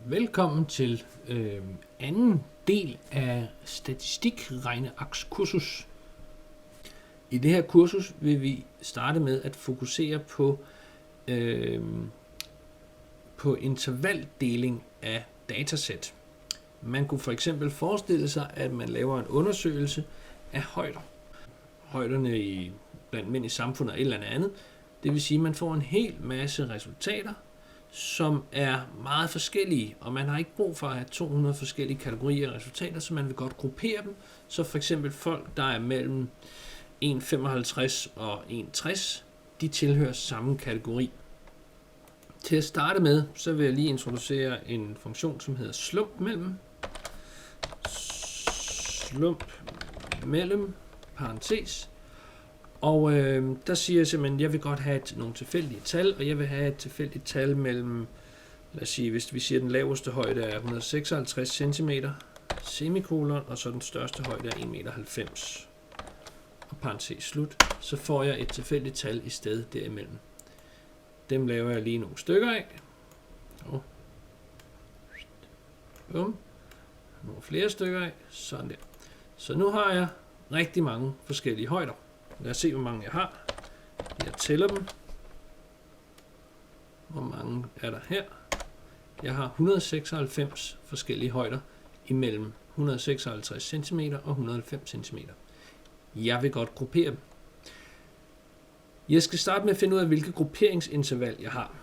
Velkommen til anden del af statistikregnearkskursus. I det her kursus vil vi starte med at fokusere på intervaldeling af datasæt. Man kunne for eksempel forestille sig, at man laver en undersøgelse af højder. Højderne blandt mænd i samfundet og et eller andet. Det vil sige, at man får en hel masse resultater, som er meget forskellige, og man har ikke brug for at have 200 forskellige kategorier af resultater, så man vil godt gruppere dem. Så for eksempel folk, der er mellem 1,55 og 1,60, de tilhører samme kategori. Til at starte med, så vil jeg lige introducere en funktion, som hedder slump mellem, parentes. Og der siger jeg simpelthen, at jeg vil godt have nogle tilfældige tal, og jeg vil have et tilfældigt tal mellem, lad os sige, hvis vi siger, at den laveste højde er 156 cm, semikolon, og så den største højde er 1,90 meter, og parentes slut, så får jeg et tilfældigt tal i stedet derimellem. Dem laver jeg lige nogle stykker af. Og bum. Nogle flere stykker af. Sådan der. Så nu har jeg rigtig mange forskellige højder. Lad os se, hvor mange jeg har. Jeg tæller dem. Hvor mange er der her? Jeg har 196 forskellige højder imellem 156 cm og 190 cm. Jeg vil godt gruppere dem. Jeg skal starte med at finde ud af, hvilket grupperingsinterval jeg har.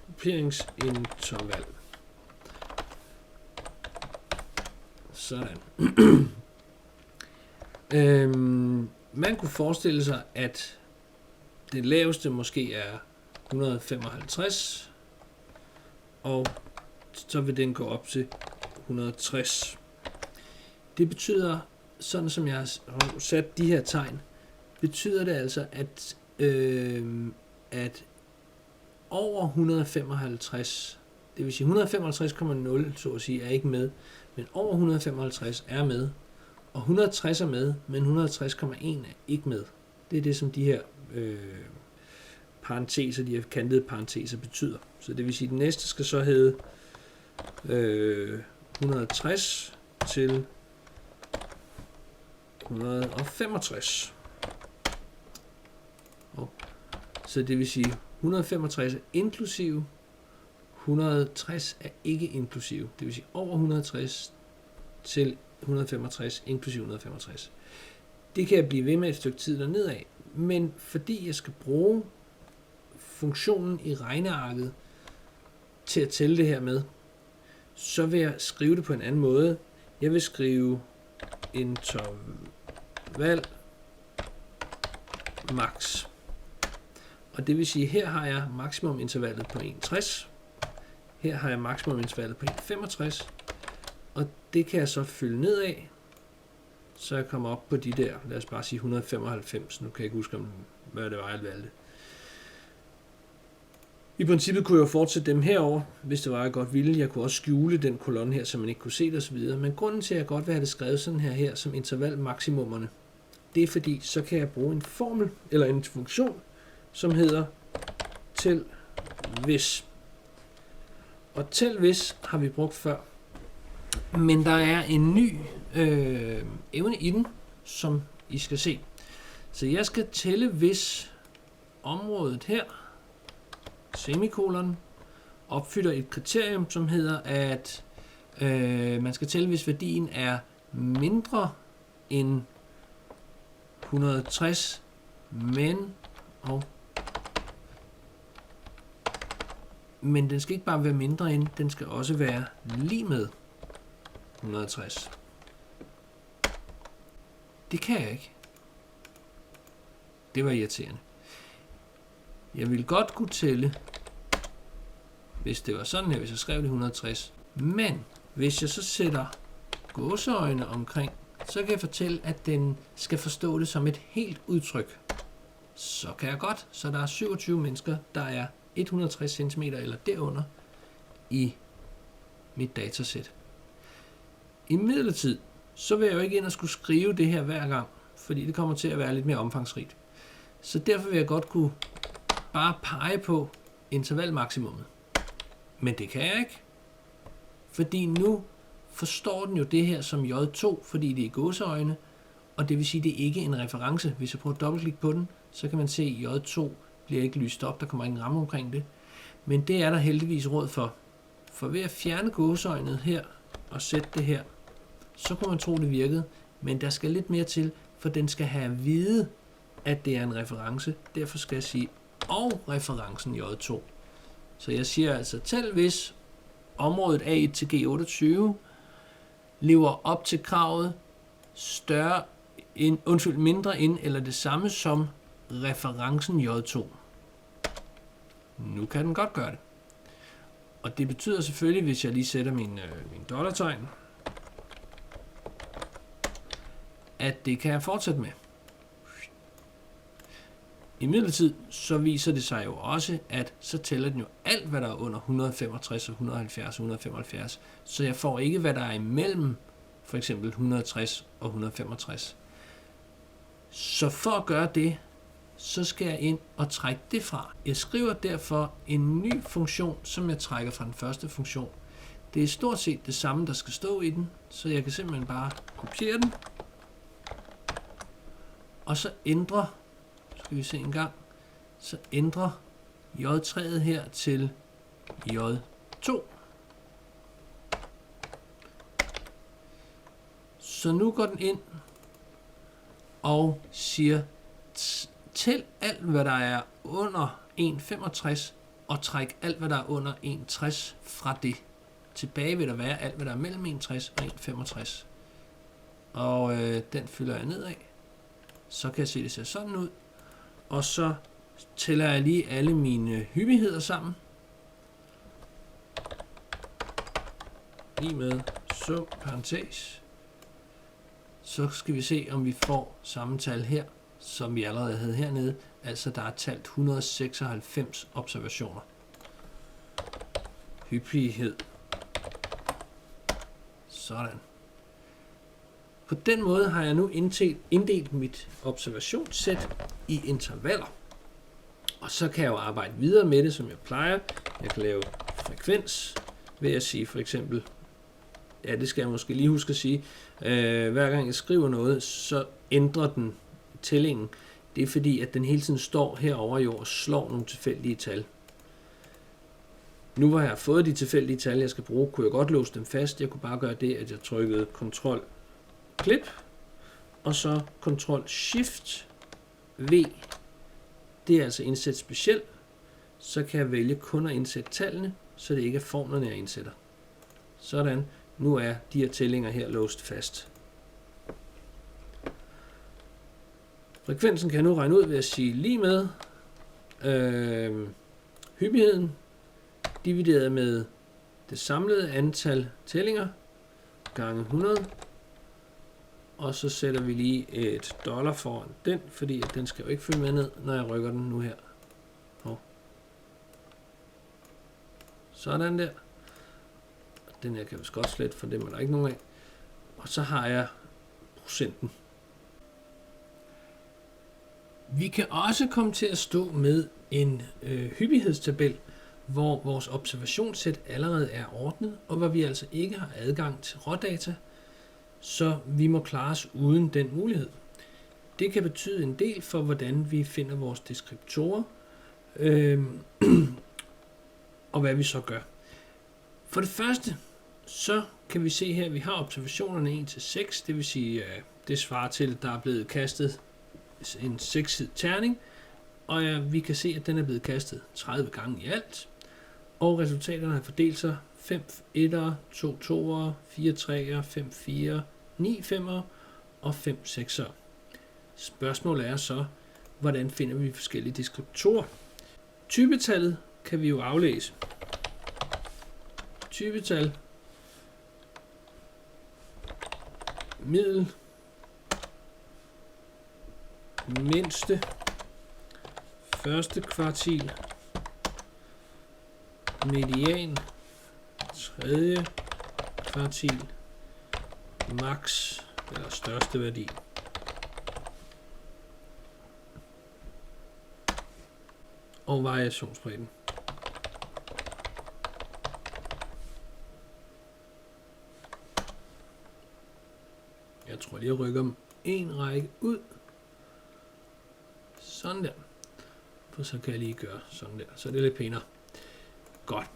Grupperingsinterval. Sådan. Man kunne forestille sig, at det laveste måske er 155, og så vil den gå op til 160. Det betyder, sådan som jeg har sat de her tegn, betyder det altså, at over 155, det vil sige 155,0 så at sige, er ikke med, men over 155 er med, og 160 er med, men 160,1 er ikke med. Det er det, som de her parenteser, de her kantede parenteser betyder. Så det vil sige, at den næste skal så hedde 160 til 165. Så det vil sige, 165 er inklusiv, 160 er ikke inklusiv. Det vil sige over 160 til 165 inklusiv 165. Det kan jeg blive ved med et stykke tid dernede af, men fordi jeg skal bruge funktionen i regnearket til at tælle det her med, så vil jeg skrive det på en anden måde. Jeg vil skrive interval max. Og det vil sige, her har jeg maksimumintervallet på 1,60. Her har jeg maksimumintervallet på 1,65. Og det kan jeg så fylde ned af, så jeg kommer op på de der, lad os bare sige 195. Nu kan jeg ikke huske, hvad det var, jeg valgte. I princippet kunne jeg jo fortsætte dem herover, hvis det var, jeg godt ville. Jeg kunne også skjule den kolonne her, så man ikke kunne se det osv. Men grunden til, at jeg godt vil have det skrevet sådan her som intervalmaksimummerne, det er fordi, så kan jeg bruge en formel, eller en funktion, som hedder tæl hvis. Og tæl hvis har vi brugt før. Men der er en ny evne i den, som I skal se. Så jeg skal tælle, hvis området her, semikolon, opfylder et kriterium, som hedder, at man skal tælle, hvis værdien er mindre end 160, men den skal ikke bare være mindre end, den skal også være lige med 160. Det kan jeg ikke. Det var irriterende. Jeg ville godt kunne tælle, hvis det var sådan her, hvis jeg skrev det 160. Men hvis jeg så sætter gåseøjne omkring, så kan jeg fortælle, at den skal forstå det som et helt udtryk. Så kan jeg godt. Så der er 27 mennesker, der er 160 cm eller derunder i mit datasæt. Imidlertid, så vil jeg jo ikke ind og skulle skrive det her hver gang, fordi det kommer til at være lidt mere omfangsrigt. Så derfor vil jeg godt kunne bare pege på intervalmaksimummet. Men det kan jeg ikke. Fordi nu forstår den jo det her som J2, fordi det er gåseøjne, og det vil sige, at det ikke er en reference. Hvis jeg prøver at dobbeltklikke på den, så kan man se, at J2 bliver ikke lyst op, der kommer ingen ramme omkring det. Men det er der heldigvis råd for. For ved at fjerne gåseøjnet her og sætte det her, så kunne man tro, det virkede. Men der skal lidt mere til, for den skal have at vide, at det er en reference. Derfor skal jeg sige, og referencen J2. Så jeg siger altså, tæl hvis området A1 til G28 lever op til kravet mindre end eller det samme som referencen J2. Nu kan den godt gøre det. Og det betyder selvfølgelig, hvis jeg lige sætter min dollartegn, at det kan jeg fortsætte med. Imidlertid så viser det sig jo også, at så tæller den jo alt, hvad der er under 165 og 170 og 175. Så jeg får ikke, hvad der er imellem for eksempel 160 og 165. Så for at gøre det, så skal jeg ind og trække det fra. Jeg skriver derfor en ny funktion, som jeg trækker fra den første funktion. Det er stort set det samme, der skal stå i den, så jeg kan simpelthen bare kopiere den, og så ændre, skal vi se en gang, så ændre J3'et her til J2. Så nu går den ind og siger, tæl alt, hvad der er under 1,65, og træk alt, hvad der er under 1,60 fra det. Tilbage vil der være alt, hvad der er mellem 1,60 og 1,65. Og den fylder jeg nedad. Så kan jeg se, det ser sådan ud. Og så tæller jeg lige alle mine hyppigheder sammen. Lige med sum parentes. Så skal vi se, om vi får samme tal her, som vi allerede havde hernede. Altså, der er talt 196 observationer. Hyppighed. Sådan. På den måde har jeg nu inddelt mit observationssæt i intervaller. Og så kan jeg jo arbejde videre med det, som jeg plejer. Jeg kan lave frekvens ved at sige for eksempel, ja, det skal jeg måske lige huske at sige, hver gang jeg skriver noget, så ændrer den tællingen. Det er fordi, at den hele tiden står herovre jo og slår nogle tilfældige tal. Nu hvor jeg har fået de tilfældige tal, jeg skal bruge, kunne jeg godt låse dem fast. Jeg kunne bare gøre det, at jeg trykkede Ctrl-Klip, og så Ctrl-Shift-V. Det er altså indsæt specielt. Så kan jeg vælge kun at indsætte tallene, så det ikke er formlerne, jeg indsætter. Sådan. Nu er de her tællinger her låst fast. Frekvensen kan jeg nu regne ud ved at sige lige med hyppigheden divideret med det samlede antal tællinger gange 100. Og så sætter vi lige et dollar foran den, fordi at den skal jo ikke følge med ned, når jeg rykker den nu her. Sådan der. Den her kan jeg godt slette, for dem er der ikke nogen af. Og så har jeg procenten. Vi kan også komme til at stå med en hyppighedstabel, hvor vores observationssæt allerede er ordnet, og hvor vi altså ikke har adgang til rådata, så vi må klare os uden den mulighed. Det kan betyde en del for, hvordan vi finder vores deskriptorer, og hvad vi så gør. For det første, så kan vi se her, at vi har observationerne 1-6, det vil sige, at det svarer til, at der er blevet kastet en 6-sidet terning, og vi kan se, at den er blevet kastet 30 gange i alt, og resultaterne har fordelt sig 5 1'ere, 2 2'ere, 4 3'ere, 5 4'ere, 9 5'ere og 5 6'ere. Spørgsmålet er så, hvordan finder vi forskellige deskriptorer? Typetallet kan vi jo aflæse. Typetal, middel, mindste, første kvartil, median, tredje kvartil, max eller største værdi. Og variationsbredden. Jeg tror lige, jeg rykker dem en række ud. Sådan der. For så kan jeg lige gøre sådan der. Så er det lidt pænere. Godt.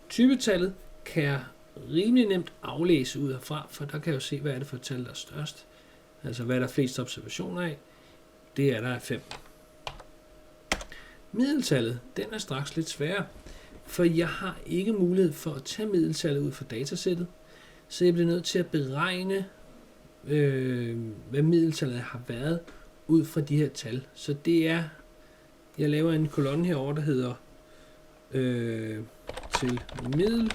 Typetallet kan jeg rimelig nemt aflæse ud herfra, for der kan jeg jo se, hvad er det for et tal, der er størst. Altså, hvad er der flest observationer af? Det er der 5. Middeltallet, den er straks lidt sværere, for jeg har ikke mulighed for at tage middeltallet ud fra datasættet, så jeg bliver nødt til at beregne, hvad middeltallet har været ud fra de her tal. Så det er, jeg laver en kolonne herovre, der hedder til middel,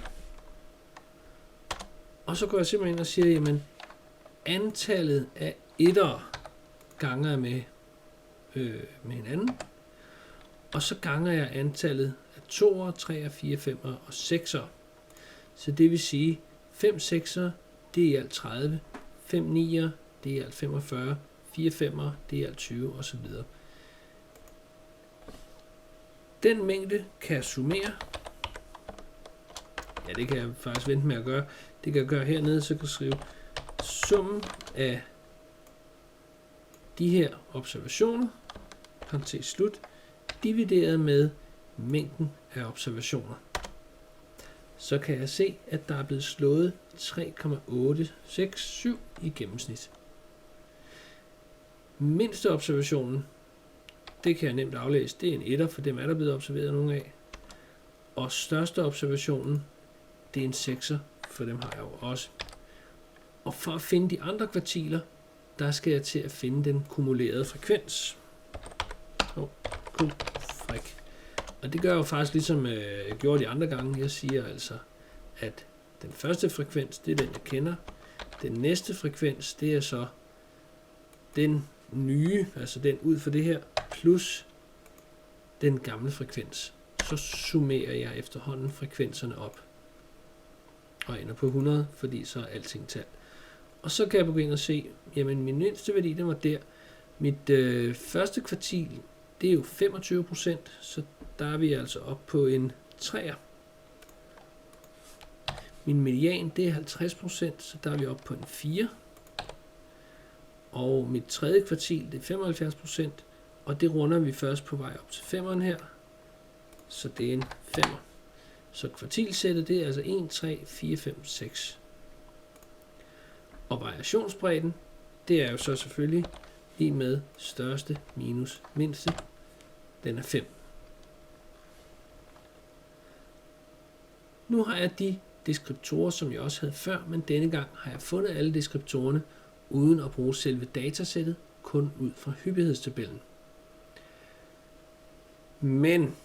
og så går jeg simpelthen ind og siger, jamen, antallet af ettere ganger med hinanden, og så ganger jeg antallet af 2'er, 3'er, 4'er, 5'er og 6'er. Så det vil sige, 5 6'er, det er i alt 30, 5 9'er, det er i alt 45, 4 5'er, det er i alt 20 osv. Den mængde kan jeg summere. Ja, det kan jeg faktisk vente med at gøre. Det kan jeg gøre hernede, så kan jeg skrive summen af de her observationer, parentes slut, divideret med mængden af observationer. Så kan jeg se, at der er blevet slået 3,867 i gennemsnit. Mindste observationen, det kan jeg nemt aflæse, det er en etter, for dem er der blevet observeret nogle af. Og største observationen, det er en 6'er, for dem har jeg jo også. Og for at finde de andre kvartiler, der skal jeg til at finde den kumulerede frekvens. Frik. Og det gør jeg jo faktisk ligesom jeg gjorde de andre gange. Jeg siger altså, at den første frekvens, det er den, jeg kender. Den næste frekvens, det er så den nye, altså den ud for det her, plus den gamle frekvens. Så summerer jeg efterhånden frekvenserne op. Og ender på 100, fordi så er alting tal. Og så kan jeg begynde at se, jamen min mindste værdi, den var der. Mit første kvartil, det er jo 25%, så der er vi altså op på en 3'er. Min median, det er 50%, så der er vi op på en 4. Og mit tredje kvartil, det er 75%, og det runder vi først på vej op til 5'eren her. Så det er en 5'er. Så kvartilsættet, det er altså 1, 3, 4, 5, 6. Og variationsbredden, det er jo så selvfølgelig lige med største minus mindste. Den er 5. Nu har jeg de deskriptorer, som jeg også havde før, men denne gang har jeg fundet alle deskriptorerne uden at bruge selve datasættet, kun ud fra hyppighedstabellen. Men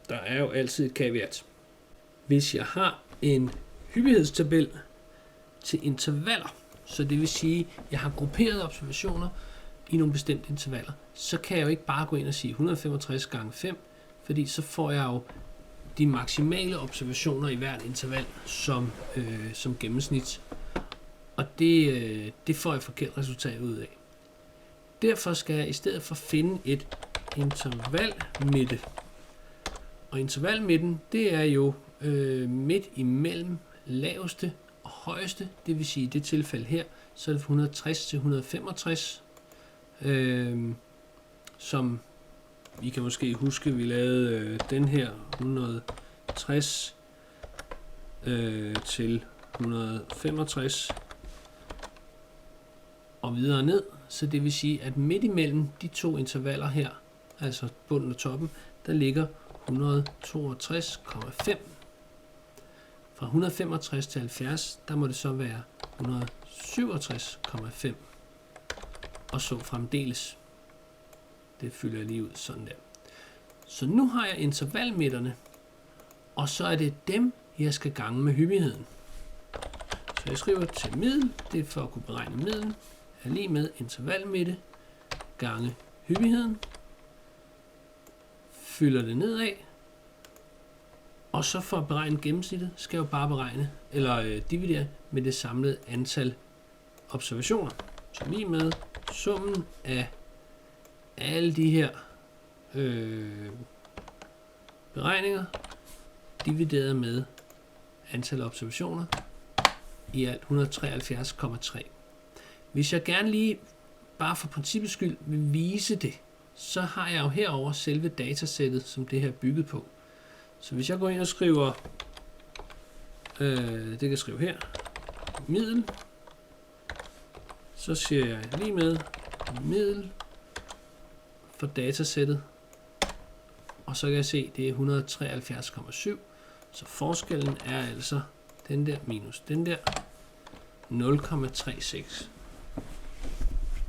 der er jo altid et caveat. Hvis jeg har en hyppighedstabel til intervaller, så det vil sige, at jeg har grupperet observationer i nogle bestemte intervaller, så kan jeg jo ikke bare gå ind og sige 165 gange 5, fordi så får jeg jo de maksimale observationer i hvert interval som gennemsnit. Og det får jeg forkert resultat ud af. Derfor skal jeg i stedet for finde et intervalmidte. Og intervalmidten, det er jo midt imellem laveste og højeste, det vil sige i det tilfælde her, så er det fra 160 til 165, som vi kan måske huske, vi lavede den her 160 til 165 og videre ned, så det vil sige, at midt imellem de to intervaller her, altså bunden og toppen, der ligger 162,5. Fra 165 til 70, der må det så være 167,5. Og så fremdeles. Det fylder jeg lige ud sådan der. Så nu har jeg intervalmidterne, og så er det dem, jeg skal gange med hyppigheden. Så jeg skriver til middel, det er for at kunne beregne middel, er lige med intervalmidte gange hyppigheden. Fylder det nedad, og så for at beregne gennemsnittet, skal jeg jo bare beregne, eller dividere med det samlede antal observationer. Så lige med summen af alle de her beregninger, divideret med antal observationer, i alt 173,3. Hvis jeg gerne lige, bare for princippets skyld, vil vise det, så har jeg jo herover selve datasættet, som det her er bygget på. Så hvis jeg går ind og skriver, det kan jeg skrive her, middel, så siger jeg lige med middel for datasættet, og så kan jeg se, det er 173,7, så forskellen er altså den der minus den der 0,36.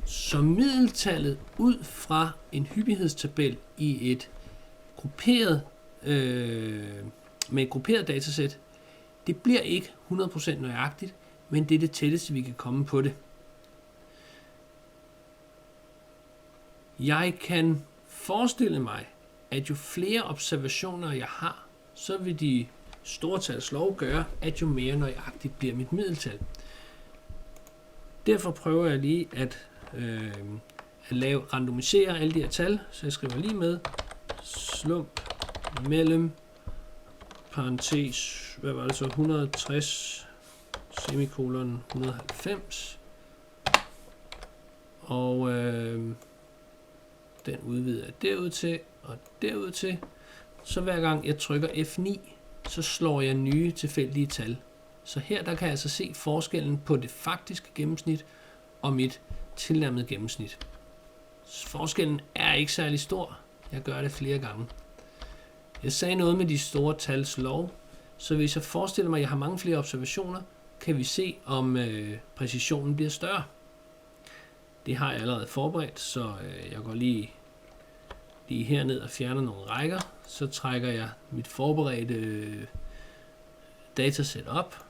Så middeltallet ud fra en hyppighedstabel i et grupperet, med et grupperet datasæt, det bliver ikke 100% nøjagtigt, men det er det tætteste, vi kan komme på det. Jeg kan forestille mig, at jo flere observationer jeg har, så vil de stortals lov gøre, at jo mere nøjagtigt bliver mit middeltal. Derfor prøver jeg lige at randomisere alle de her tal, så jeg skriver lige med slump mellem parentes, hvad var det så, 160 semikolon 190, og den udvider jeg derud til og derud til. Så hver gang jeg trykker F9, så slår jeg nye tilfældige tal. Så her der kan jeg altså se forskellen på det faktiske gennemsnit og mit tilnærmede gennemsnit. Forskellen er ikke særlig stor. Jeg gør det flere gange. Jeg sagde noget med de store tals lov, så hvis jeg forestiller mig, at jeg har mange flere observationer, kan vi se, om præcisionen bliver større. Det har jeg allerede forberedt, så jeg går lige herned og fjerner nogle rækker. Så trækker jeg mit forberedte datasæt op,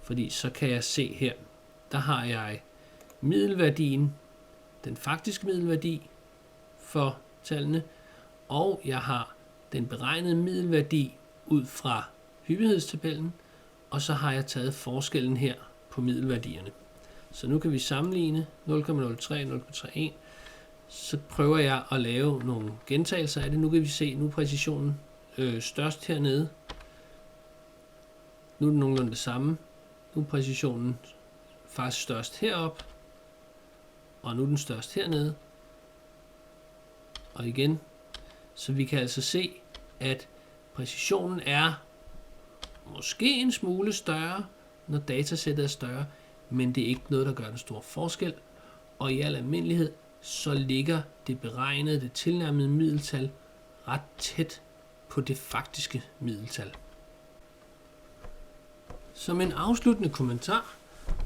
fordi så kan jeg se her, der har jeg middelværdien, den faktiske middelværdi for tallene, og jeg har den beregnede middelværdi ud fra hyppighedstabellen, og så har jeg taget forskellen her på middelværdierne. Så nu kan vi sammenligne 0,03 og 0,31. Så prøver jeg at lave nogle gentagelser af det. Nu kan vi se, nu er præcisionen størst hernede. Nu er det nogenlunde det samme. Nu er præcisionen faktisk størst heroppe. Og nu er den størst hernede. Og igen. Så vi kan altså se, at præcisionen er måske en smule større, når datasættet er større. Men det er ikke noget, der gør en stor forskel. Og i al almindelighed, så ligger det beregnede, det tilnærmede middeltal ret tæt på det faktiske middeltal. Som en afsluttende kommentar,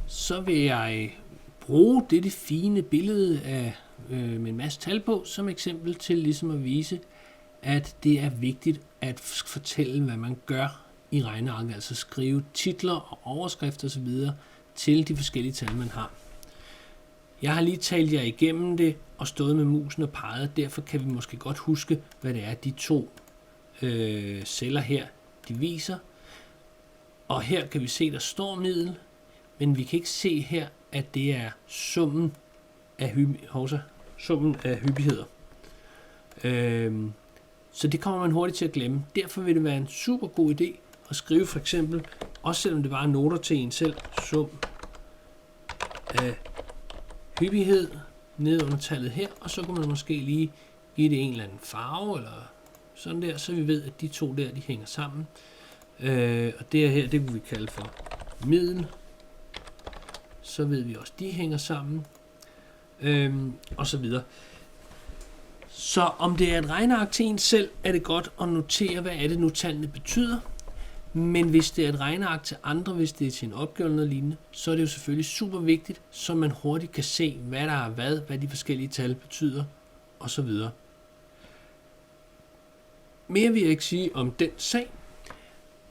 så vil jeg bruge dette fine billede af, med en masse tal på, som eksempel til ligesom at vise, at det er vigtigt at fortælle, hvad man gør i regnearket, altså skrive titler og overskrifter osv. til de forskellige tal, man har. Jeg har lige talt jer igennem det og stået med musen og peget, derfor kan vi måske godt huske, hvad det er, de to celler her, de viser. Og her kan vi se, der står middel, men vi kan ikke se her, at det er summen af hyppigheder. Så det kommer man hurtigt til at glemme. Derfor vil det være en super god idé at skrive for eksempel, også selvom det bare er noter til en selv, sum af hyppighed ned under tallet her, og så kan man måske lige give det en eller anden farve, eller sådan der, så vi ved, at de to der, de hænger sammen. Og det her, det kan vi kalde for middel. Så ved vi også, de hænger sammen. Og så videre. Så om det er et regneark til en selv, er det godt at notere, hvad er det nu tallene betyder. Men hvis det er et regneark til andre, hvis det er til en opgave eller noget lignende, så er det jo selvfølgelig super vigtigt, så man hurtigt kan se, hvad der er hvad de forskellige tal betyder, og så videre. Mere vil jeg ikke sige om den sag,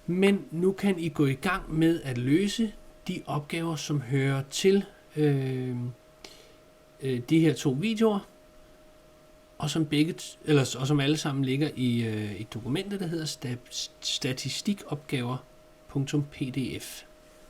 men nu kan I gå i gang med at løse de opgaver, som hører til de her to videoer, og som alle sammen ligger i et dokument, der hedder statistikopgaver.pdf.